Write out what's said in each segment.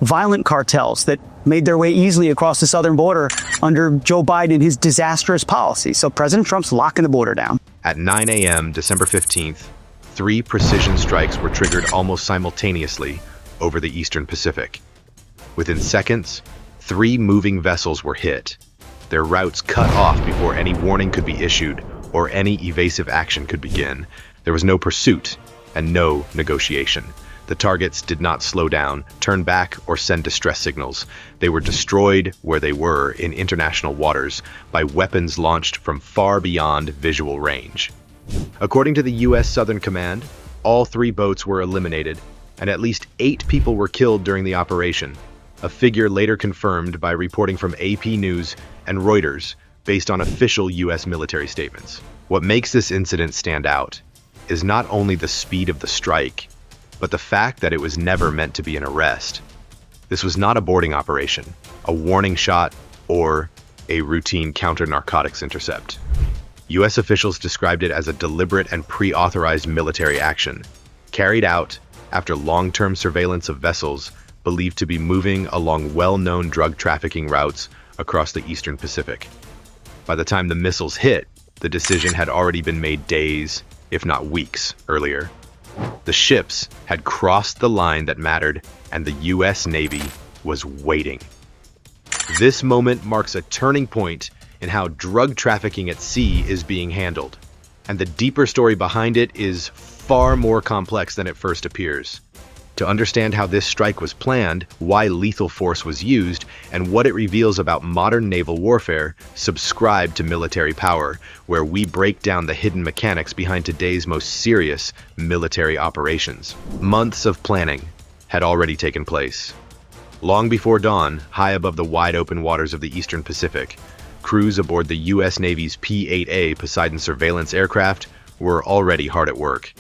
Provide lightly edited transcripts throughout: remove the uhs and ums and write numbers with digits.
violent cartels that made their way easily across the southern border under Joe Biden and his disastrous policy. So President Trump's locking the border down. At 9 a.m. December 15th, 3 precision strikes were triggered almost simultaneously over the eastern Pacific. Within seconds, 3 moving vessels were hit, their routes cut off before any warning could be issued or any evasive action could begin. There was no pursuit and no negotiation. The targets did not slow down, turn back, or send distress signals. They were destroyed where they were in international waters by weapons launched from far beyond visual range. According to the U.S. Southern Command, all 3 boats were eliminated, and at least 8 people were killed during the operation, a figure later confirmed by reporting from AP News and Reuters based on official U.S. military statements. What makes this incident stand out is not only the speed of the strike, but the fact that it was never meant to be an arrest. This was not a boarding operation, a warning shot, or a routine counter-narcotics intercept. U.S. officials described it as a deliberate and pre-authorized military action, carried out after long-term surveillance of vessels believed to be moving along well-known drug trafficking routes across the eastern Pacific. By the time the missiles hit, the decision had already been made days, if not weeks, earlier. The ships had crossed the line that mattered, and the U.S. Navy was waiting. This moment marks a turning point in how drug trafficking at sea is being handled, and the deeper story behind it is far more complex than it first appears. To understand how this strike was planned, why lethal force was used, and what it reveals about modern naval warfare, subscribe to Military Power, where we break down the hidden mechanics behind today's most serious military operations. Months of planning had already taken place. Long before dawn, high above the wide-open waters of the eastern Pacific, crews aboard the U.S. Navy's P-8A Poseidon surveillance aircraft were already hard at work.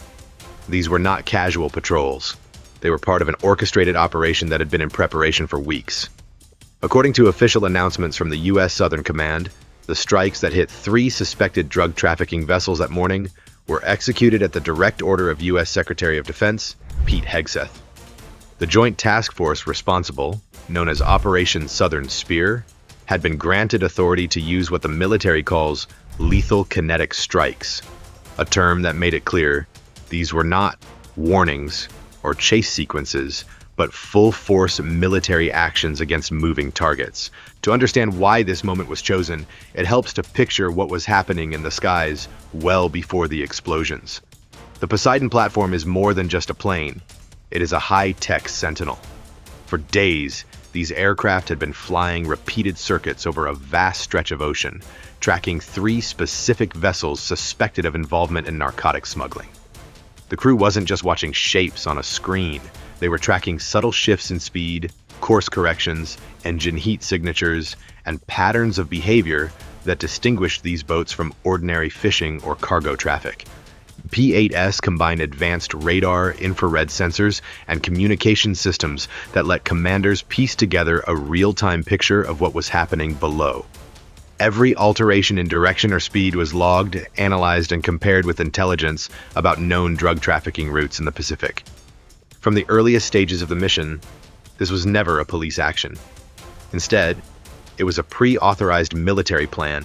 These were not casual patrols. They were part of an orchestrated operation that had been in preparation for weeks. According to official announcements from the U.S. Southern Command, the strikes that hit 3 suspected drug trafficking vessels that morning were executed at the direct order of U.S. Secretary of Defense Pete Hegseth. The Joint Task Force responsible, known as Operation Southern Spear, had been granted authority to use what the military calls lethal kinetic strikes, a term that made it clear these were not warnings or chase sequences, but full-force military actions against moving targets. To understand why this moment was chosen, it helps to picture what was happening in the skies well before the explosions. The Poseidon platform is more than just a plane. It is a high-tech sentinel. For days, these aircraft had been flying repeated circuits over a vast stretch of ocean, tracking 3 specific vessels suspected of involvement in narcotic smuggling. The crew wasn't just watching shapes on a screen. They were tracking subtle shifts in speed, course corrections, engine heat signatures, and patterns of behavior that distinguished these boats from ordinary fishing or cargo traffic. P-8S combined advanced radar, infrared sensors, and communication systems that let commanders piece together a real-time picture of what was happening below. Every alteration in direction or speed was logged, analyzed, and compared with intelligence about known drug trafficking routes in the Pacific. From the earliest stages of the mission, this was never a police action. Instead, it was a pre-authorized military plan,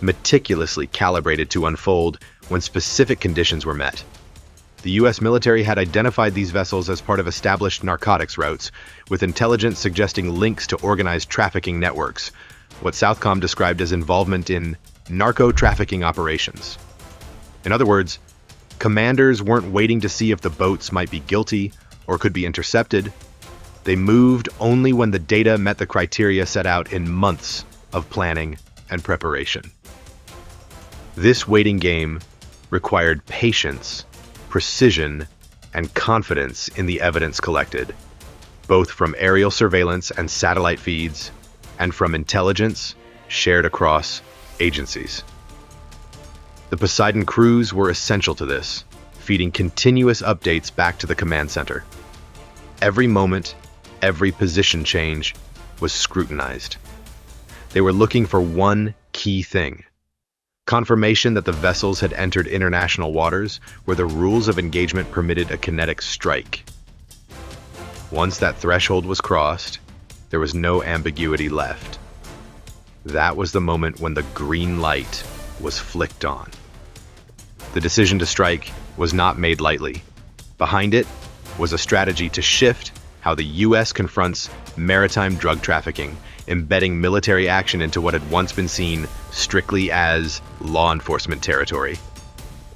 meticulously calibrated to unfold when specific conditions were met. The U.S. military had identified these vessels as part of established narcotics routes, with intelligence suggesting links to organized trafficking networks, what Southcom described as involvement in narco-trafficking operations. In other words, commanders weren't waiting to see if the boats might be guilty or could be intercepted. They moved only when the data met the criteria set out in months of planning and preparation. This waiting game required patience, precision, and confidence in the evidence collected, both from aerial surveillance and satellite feeds, and from intelligence shared across agencies. The Poseidon crews were essential to this, feeding continuous updates back to the command center. Every moment, every position change was scrutinized. They were looking for one key thing: confirmation that the vessels had entered international waters where the rules of engagement permitted a kinetic strike. Once that threshold was crossed, there was no ambiguity left. That was the moment when the green light was flicked on. The decision to strike was not made lightly. Behind it was a strategy to shift how the U.S. confronts maritime drug trafficking, embedding military action into what had once been seen strictly as law enforcement territory.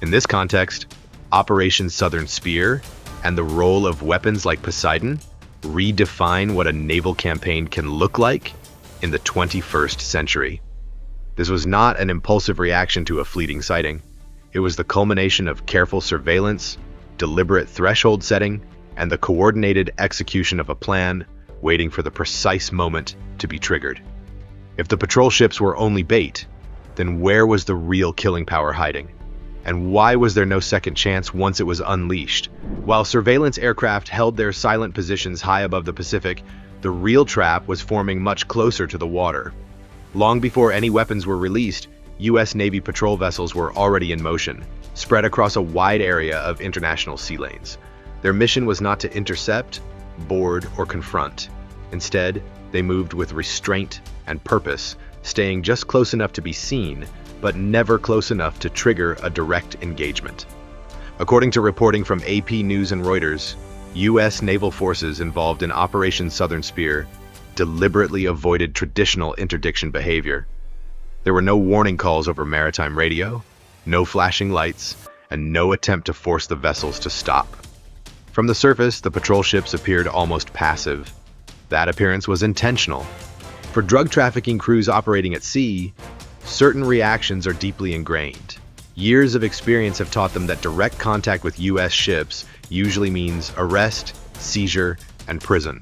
In this context, Operation Southern Spear and the role of weapons like Poseidon redefine what a naval campaign can look like in the 21st century. This was not an impulsive reaction to a fleeting sighting. It was the culmination of careful surveillance, deliberate threshold setting, and the coordinated execution of a plan waiting for the precise moment to be triggered. If the patrol ships were only bait, then where was the real killing power hiding? And why was there no second chance once it was unleashed? While surveillance aircraft held their silent positions high above the Pacific, the real trap was forming much closer to the water. Long before any weapons were released, U.S. Navy patrol vessels were already in motion, spread across a wide area of international sea lanes. Their mission was not to intercept, board, or confront. Instead, they moved with restraint and purpose, staying just close enough to be seen, but never close enough to trigger a direct engagement. According to reporting from AP News and Reuters, U.S. naval forces involved in Operation Southern Spear deliberately avoided traditional interdiction behavior. There were no warning calls over maritime radio, no flashing lights, and no attempt to force the vessels to stop. From the surface, the patrol ships appeared almost passive. That appearance was intentional. For drug trafficking crews operating at sea, certain reactions are deeply ingrained. Years of experience have taught them that direct contact with U.S. ships usually means arrest, seizure, and prison.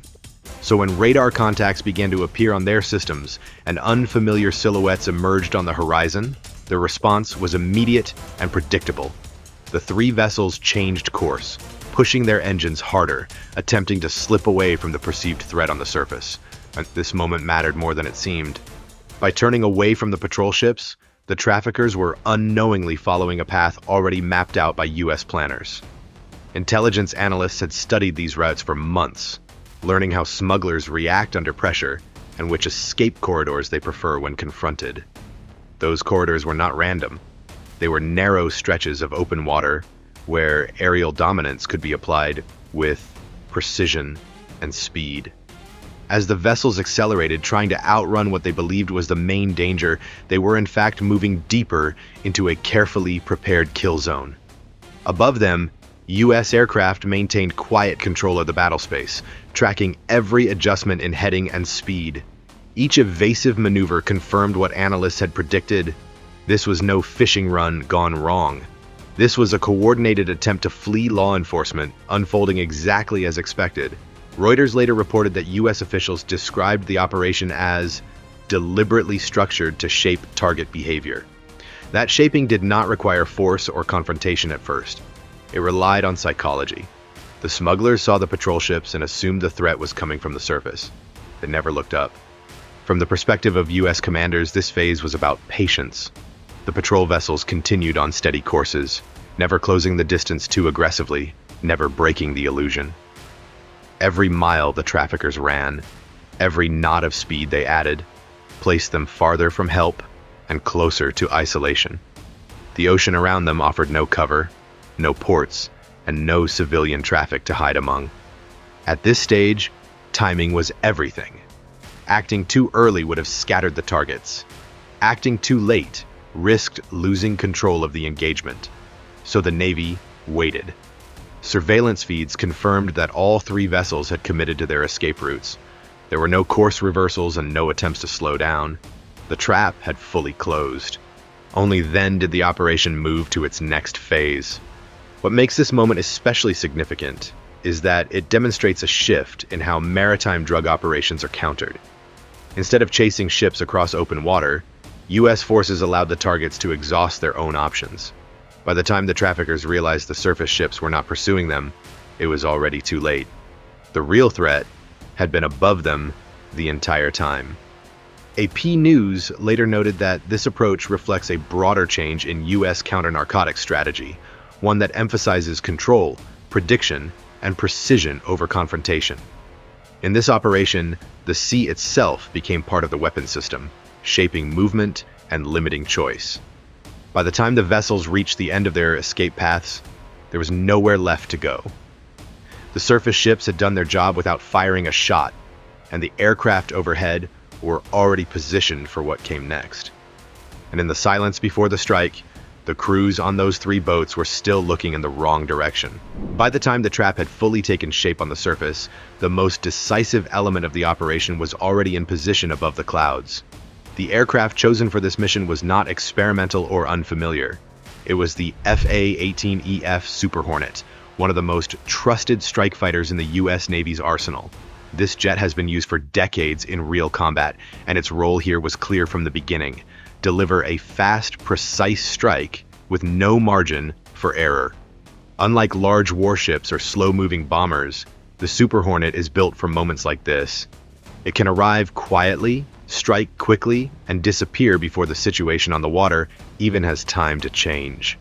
So when radar contacts began to appear on their systems and unfamiliar silhouettes emerged on the horizon, the response was immediate and predictable. The three vessels changed course, pushing their engines harder, attempting to slip away from the perceived threat on the surface. And this moment mattered more than it seemed. By turning away from the patrol ships, the traffickers were unknowingly following a path already mapped out by U.S. planners. Intelligence analysts had studied these routes for months, learning how smugglers react under pressure and which escape corridors they prefer when confronted. Those corridors were not random. They were narrow stretches of open water where aerial dominance could be applied with precision and speed. As the vessels accelerated, trying to outrun what they believed was the main danger, they were in fact moving deeper into a carefully prepared kill zone. Above them, U.S. aircraft maintained quiet control of the battle space, tracking every adjustment in heading and speed. Each evasive maneuver confirmed what analysts had predicted. This was no fishing run gone wrong. This was a coordinated attempt to flee law enforcement, unfolding exactly as expected. Reuters later reported that U.S. officials described the operation as deliberately structured to shape target behavior. That shaping did not require force or confrontation at first. It relied on psychology. The smugglers saw the patrol ships and assumed the threat was coming from the surface. They never looked up. From the perspective of U.S. commanders, this phase was about patience. The patrol vessels continued on steady courses, never closing the distance too aggressively, never breaking the illusion. Every mile the traffickers ran, every knot of speed they added, placed them farther from help and closer to isolation. The ocean around them offered no cover, no ports, and no civilian traffic to hide among. At this stage, timing was everything. Acting too early would have scattered the targets. Acting too late risked losing control of the engagement. So the Navy waited. Surveillance feeds confirmed that all three vessels had committed to their escape routes. There were no course reversals and no attempts to slow down. The trap had fully closed. Only then did the operation move to its next phase. What makes this moment especially significant is that it demonstrates a shift in how maritime drug operations are countered. Instead of chasing ships across open water, U.S. forces allowed the targets to exhaust their own options. By the time the traffickers realized the surface ships were not pursuing them, it was already too late. The real threat had been above them the entire time. AP News later noted that this approach reflects a broader change in U.S. counter-narcotics strategy, one that emphasizes control, prediction, and precision over confrontation. In this operation, the sea itself became part of the weapon system, shaping movement and limiting choice. By the time the vessels reached the end of their escape paths, there was nowhere left to go. The surface ships had done their job without firing a shot, and the aircraft overhead were already positioned for what came next. And in the silence before the strike, the crews on those 3 boats were still looking in the wrong direction. By the time the trap had fully taken shape on the surface, the most decisive element of the operation was already in position above the clouds. The aircraft chosen for this mission was not experimental or unfamiliar. It was the FA-18EF Super Hornet, one of the most trusted strike fighters in the U.S. Navy's arsenal. This jet has been used for decades in real combat, and its role here was clear from the beginning: deliver a fast, precise strike with no margin for error. Unlike large warships or slow-moving bombers, the Super Hornet is built for moments like this. It can arrive quietly, strike quickly, and disappear before the situation on the water even has time to change.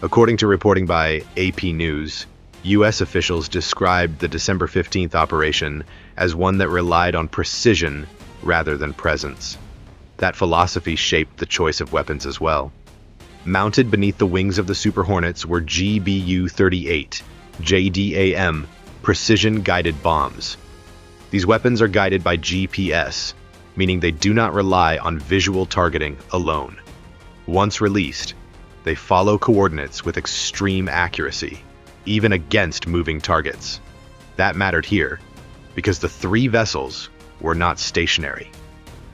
According to reporting by AP News, U.S. officials described the December 15th operation as one that relied on precision rather than presence. That philosophy shaped the choice of weapons as well. Mounted beneath the wings of the Super Hornets were GBU-38, JDAM, precision-guided bombs. These weapons are guided by GPS, meaning they do not rely on visual targeting alone. Once released, they follow coordinates with extreme accuracy, even against moving targets. That mattered here, because the 3 vessels were not stationary.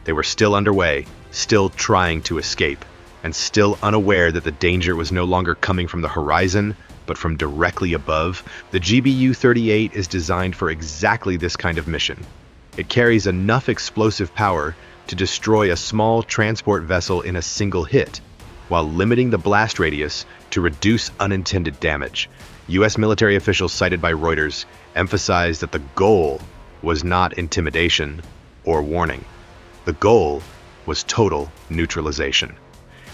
They were still underway, still trying to escape, and still unaware that the danger was no longer coming from the horizon, but from directly above. The GBU-38 is designed for exactly this kind of mission. It carries enough explosive power to destroy a small transport vessel in a single hit, while limiting the blast radius to reduce unintended damage. U.S. military officials cited by Reuters emphasized that the goal was not intimidation or warning. The goal was total neutralization.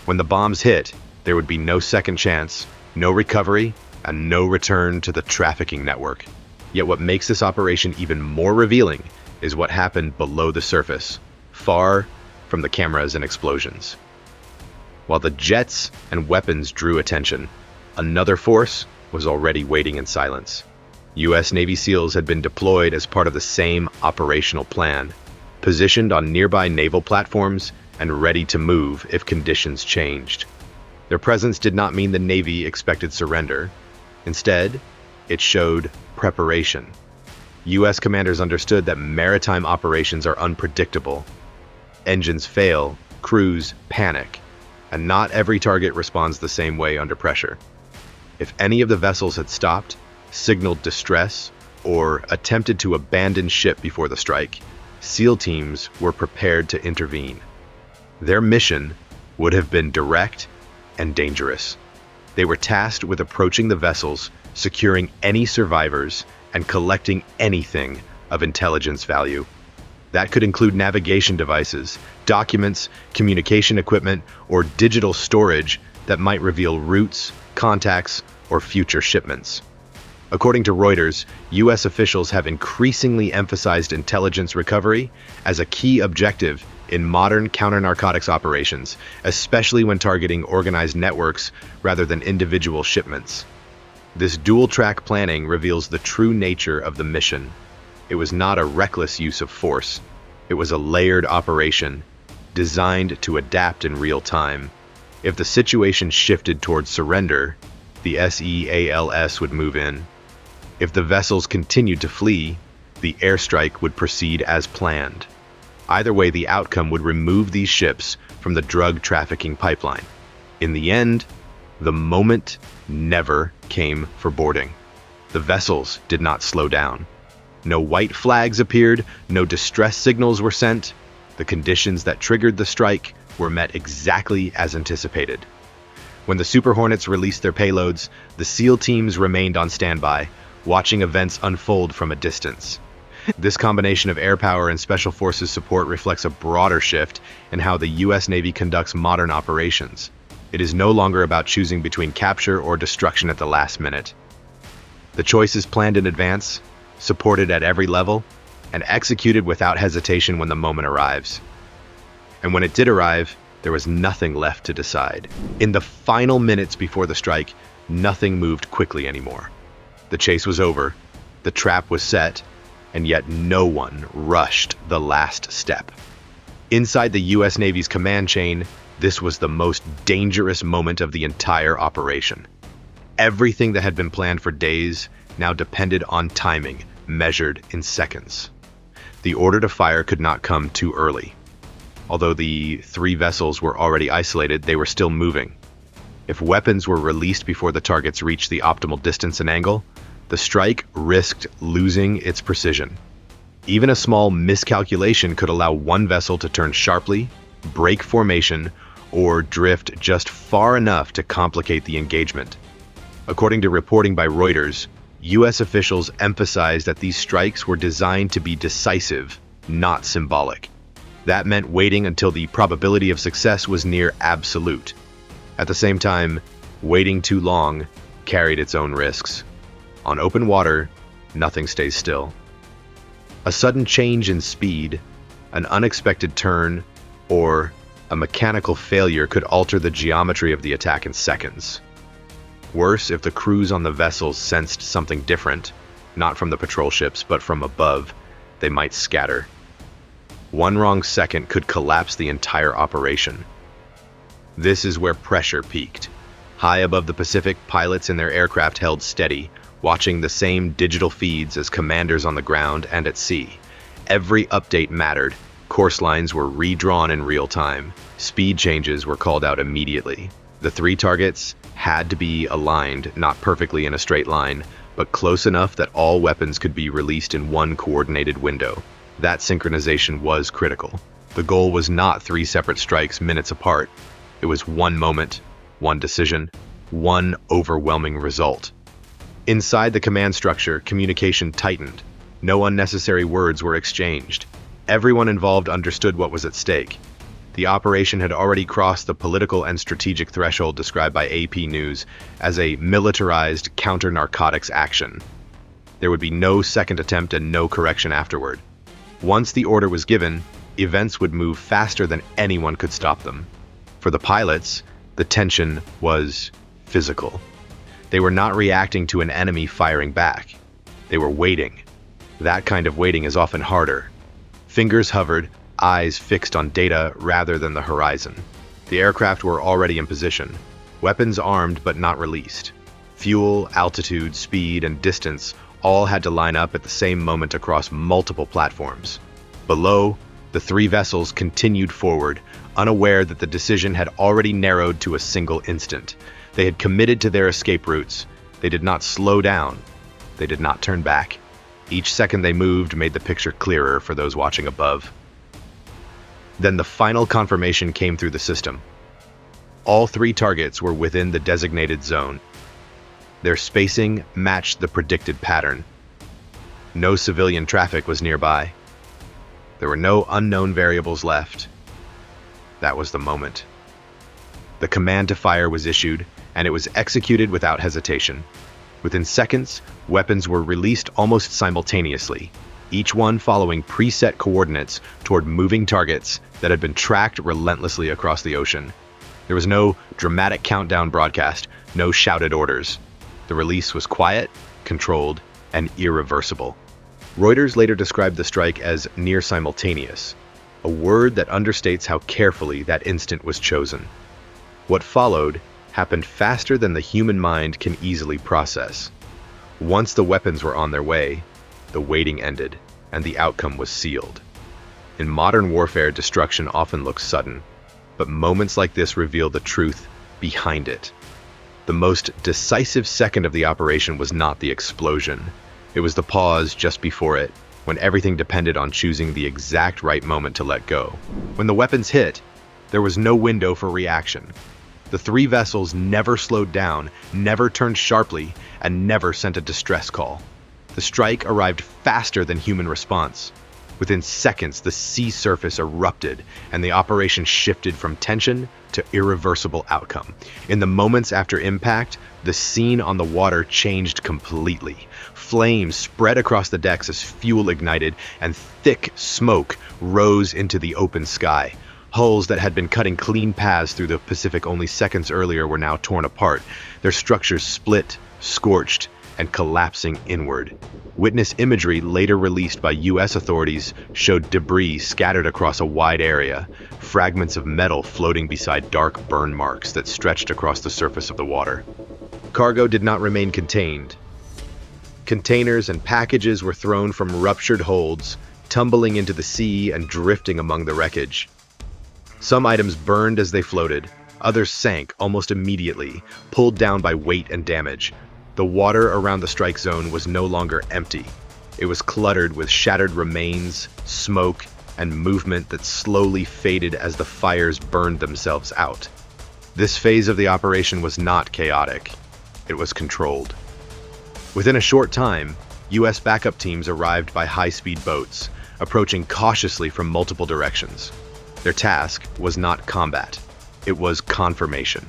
When the bombs hit, there would be no second chance, no recovery, and no return to the trafficking network. Yet what makes this operation even more revealing is what happened below the surface, far from the cameras and explosions. While the jets and weapons drew attention, another force was already waiting in silence. U.S. Navy SEALs had been deployed as part of the same operational plan, positioned on nearby naval platforms and ready to move if conditions changed. Their presence did not mean the Navy expected surrender. Instead, it showed preparation. U.S. commanders understood that maritime operations are unpredictable. Engines fail, crews panic, and not every target responds the same way under pressure. If any of the vessels had stopped, signaled distress, or attempted to abandon ship before the strike, SEAL teams were prepared to intervene. Their mission would have been direct and dangerous. They were tasked with approaching the vessels, securing any survivors, and collecting anything of intelligence value. That could include navigation devices, documents, communication equipment, or digital storage that might reveal routes, contacts, or future shipments. According to Reuters, U.S. officials have increasingly emphasized intelligence recovery as a key objective in modern counter-narcotics operations, especially when targeting organized networks rather than individual shipments. This dual-track planning reveals the true nature of the mission. It was not a reckless use of force. It was a layered operation, designed to adapt in real time. If the situation shifted towards surrender, the SEALs would move in. If the vessels continued to flee, the airstrike would proceed as planned. Either way, the outcome would remove these ships from the drug trafficking pipeline. In the end, the moment never came for boarding. The vessels did not slow down. No white flags appeared, no distress signals were sent. The conditions that triggered the strike were met exactly as anticipated. When the Super Hornets released their payloads, the SEAL teams remained on standby, watching events unfold from a distance. This combination of air power and Special Forces support reflects a broader shift in how the U.S. Navy conducts modern operations. It is no longer about choosing between capture or destruction at the last minute. The choice is planned in advance, supported at every level, and executed without hesitation when the moment arrives. And when it did arrive, there was nothing left to decide. In the final minutes before the strike, nothing moved quickly anymore. The chase was over, the trap was set, and yet no one rushed the last step. Inside the U.S. Navy's command chain, this was the most dangerous moment of the entire operation. Everything that had been planned for days now depended on timing, measured in seconds. The order to fire could not come too early. Although the 3 vessels were already isolated, they were still moving. If weapons were released before the targets reached the optimal distance and angle, the strike risked losing its precision. Even a small miscalculation could allow one vessel to turn sharply, break formation, or drift just far enough to complicate the engagement. According to reporting by Reuters, U.S. officials emphasized that these strikes were designed to be decisive, not symbolic. That meant waiting until the probability of success was near absolute. At the same time, waiting too long carried its own risks. On open water, nothing stays still. A sudden change in speed, an unexpected turn, or a mechanical failure could alter the geometry of the attack in seconds. Worse, if the crews on the vessels sensed something different, not from the patrol ships, but from above, they might scatter. One wrong second could collapse the entire operation. This is where pressure peaked. High above the Pacific, pilots in their aircraft held steady, watching the same digital feeds as commanders on the ground and at sea. Every update mattered. Course lines were redrawn in real time. Speed changes were called out immediately. The 3 targets had to be aligned, not perfectly in a straight line, but close enough that all weapons could be released in one coordinated window. That synchronization was critical. The goal was not 3 separate strikes minutes apart. It was one moment, one decision, one overwhelming result. Inside the command structure, communication tightened. No unnecessary words were exchanged. Everyone involved understood what was at stake. The operation had already crossed the political and strategic threshold described by AP News as a militarized counter-narcotics action. There would be no second attempt and no correction afterward. Once the order was given, events would move faster than anyone could stop them. For the pilots, the tension was physical. They were not reacting to an enemy firing back. They were waiting. That kind of waiting is often harder. Fingers hovered, eyes fixed on data rather than the horizon. The aircraft were already in position, weapons armed but not released. Fuel, altitude, speed, and distance all had to line up at the same moment across multiple platforms. Below, the 3 vessels continued forward, unaware that the decision had already narrowed to a single instant. They had committed to their escape routes. They did not slow down. They did not turn back. Each second they moved made the picture clearer for those watching above. Then the final confirmation came through the system. All 3 targets were within the designated zone. Their spacing matched the predicted pattern. No civilian traffic was nearby. There were no unknown variables left. That was the moment. The command to fire was issued, and it was executed without hesitation. Within seconds, weapons were released almost simultaneously, each one following preset coordinates toward moving targets that had been tracked relentlessly across the ocean. There was no dramatic countdown broadcast, no shouted orders. The release was quiet, controlled, and irreversible. Reuters later described the strike as near simultaneous, a word that understates how carefully that instant was chosen. What followed happened faster than the human mind can easily process. Once the weapons were on their way, the waiting ended, and the outcome was sealed. In modern warfare, destruction often looks sudden, but moments like this reveal the truth behind it. The most decisive second of the operation was not the explosion. It was the pause just before it, when everything depended on choosing the exact right moment to let go. When the weapons hit, there was no window for reaction. The 3 vessels never slowed down, never turned sharply, and never sent a distress call. The strike arrived faster than human response. Within seconds, the sea surface erupted, and the operation shifted from tension to irreversible outcome. In the moments after impact, the scene on the water changed completely. Flames spread across the decks as fuel ignited, and thick smoke rose into the open sky. Hulls that had been cutting clean paths through the Pacific only seconds earlier were now torn apart, their structures split, scorched, and collapsing inward. Witness imagery later released by U.S. authorities showed debris scattered across a wide area, fragments of metal floating beside dark burn marks that stretched across the surface of the water. Cargo did not remain contained. Containers and packages were thrown from ruptured holds, tumbling into the sea and drifting among the wreckage. Some items burned as they floated, others sank almost immediately, pulled down by weight and damage. The water around the strike zone was no longer empty. It was cluttered with shattered remains, smoke, and movement that slowly faded as the fires burned themselves out. This phase of the operation was not chaotic. It was controlled. Within a short time, U.S. backup teams arrived by high-speed boats, approaching cautiously from multiple directions. Their task was not combat. It was confirmation.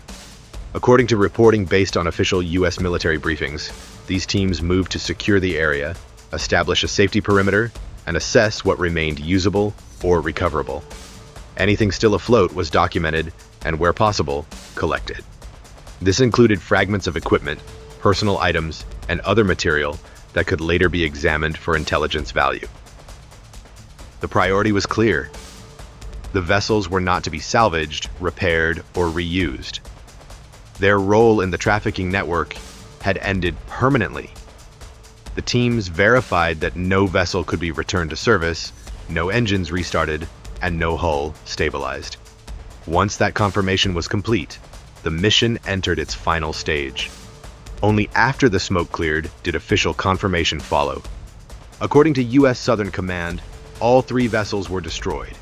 According to reporting based on official U.S. military briefings, these teams moved to secure the area, establish a safety perimeter, and assess what remained usable or recoverable. Anything still afloat was documented and, where possible, collected. This included fragments of equipment, personal items, and other material that could later be examined for intelligence value. The priority was clear. The vessels were not to be salvaged, repaired, or reused. Their role in the trafficking network had ended permanently. The teams verified that no vessel could be returned to service, no engines restarted, and no hull stabilized. Once that confirmation was complete, the mission entered its final stage. Only after the smoke cleared did official confirmation follow. According to U.S. Southern Command, all 3 vessels were destroyed,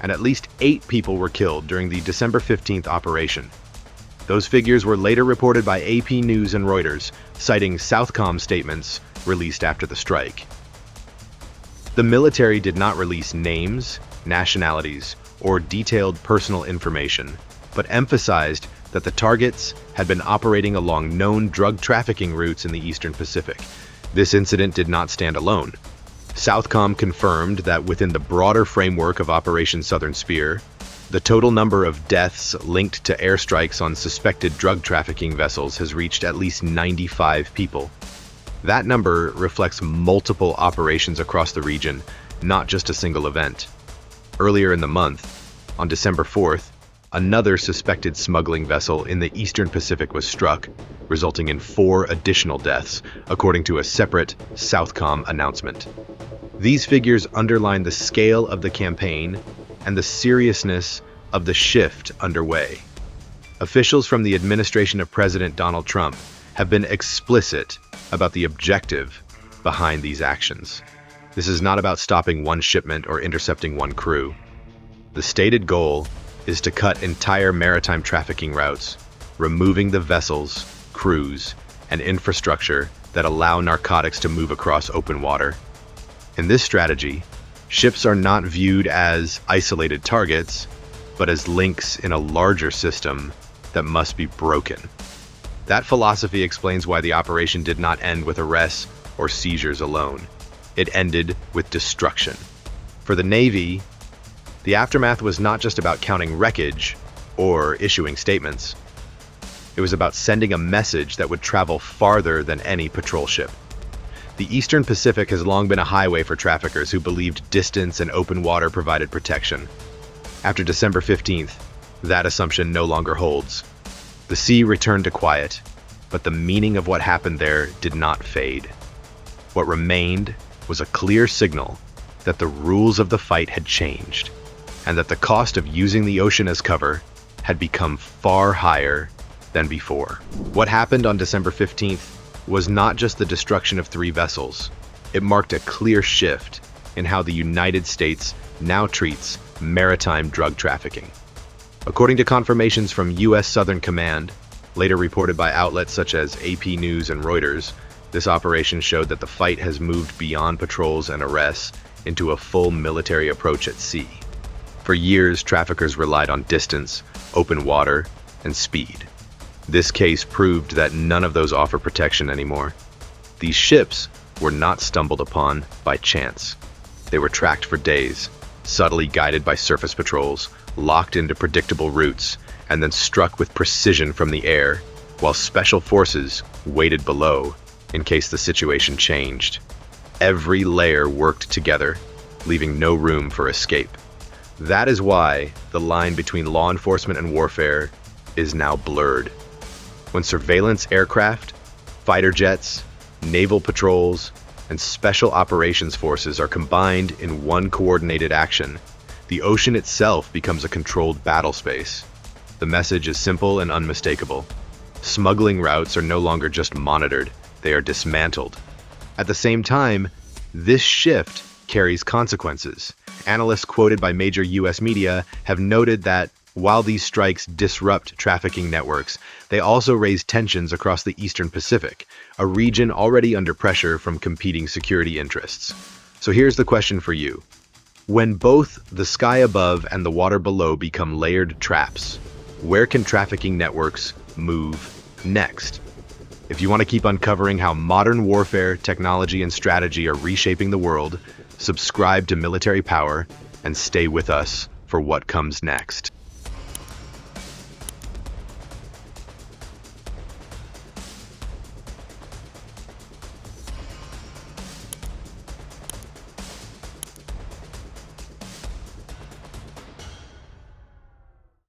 and at least 8 people were killed during the December 15th operation. Those figures were later reported by AP News and Reuters, citing Southcom statements released after the strike. The military did not release names, nationalities, or detailed personal information, but emphasized that the targets had been operating along known drug trafficking routes in the Eastern Pacific. This incident did not stand alone. Southcom confirmed that within the broader framework of Operation Southern Spear, the total number of deaths linked to airstrikes on suspected drug trafficking vessels has reached at least 95 people. That number reflects multiple operations across the region, not just a single event. Earlier in the month, on December 4th, another suspected smuggling vessel in the Eastern Pacific was struck, resulting in 4 additional deaths, according to a separate Southcom announcement. These figures underline the scale of the campaign and the seriousness of the shift underway. Officials from the administration of President Donald Trump have been explicit about the objective behind these actions. This is not about stopping one shipment or intercepting one crew. The stated goal is to cut entire maritime trafficking routes, removing the vessels, crews, and infrastructure that allow narcotics to move across open water. In this strategy, ships are not viewed as isolated targets, but as links in a larger system that must be broken. That philosophy explains why the operation did not end with arrests or seizures alone. It ended with destruction. For the Navy, the aftermath was not just about counting wreckage or issuing statements. It was about sending a message that would travel farther than any patrol ship. The Eastern Pacific has long been a highway for traffickers who believed distance and open water provided protection. After December 15th, that assumption no longer holds. The sea returned to quiet, but the meaning of what happened there did not fade. What remained was a clear signal that the rules of the fight had changed, and that the cost of using the ocean as cover had become far higher than before. What happened on December 15th was not just the destruction of 3 vessels. It marked a clear shift in how the United States now treats maritime drug trafficking. According to confirmations from U.S. Southern Command, later reported by outlets such as AP News and Reuters, this operation showed that the fight has moved beyond patrols and arrests into a full military approach at sea. For years, traffickers relied on distance, open water, and speed. This case proved that none of those offer protection anymore. These ships were not stumbled upon by chance. They were tracked for days, subtly guided by surface patrols, locked into predictable routes, and then struck with precision from the air, while special forces waited below in case the situation changed. Every layer worked together, leaving no room for escape. That is why the line between law enforcement and warfare is now blurred. When surveillance aircraft, fighter jets, naval patrols, and special operations forces are combined in one coordinated action, the ocean itself becomes a controlled battle space. The message is simple and unmistakable. Smuggling routes are no longer just monitored, they are dismantled. At the same time, this shift carries consequences. Analysts quoted by major US media have noted that while these strikes disrupt trafficking networks, they also raise tensions across the Eastern Pacific, a region already under pressure from competing security interests. So here's the question for you. When both the sky above and the water below become layered traps, where can trafficking networks move next? If you want to keep uncovering how modern warfare, technology, and strategy are reshaping the world, subscribe to Military Power and stay with us for what comes next.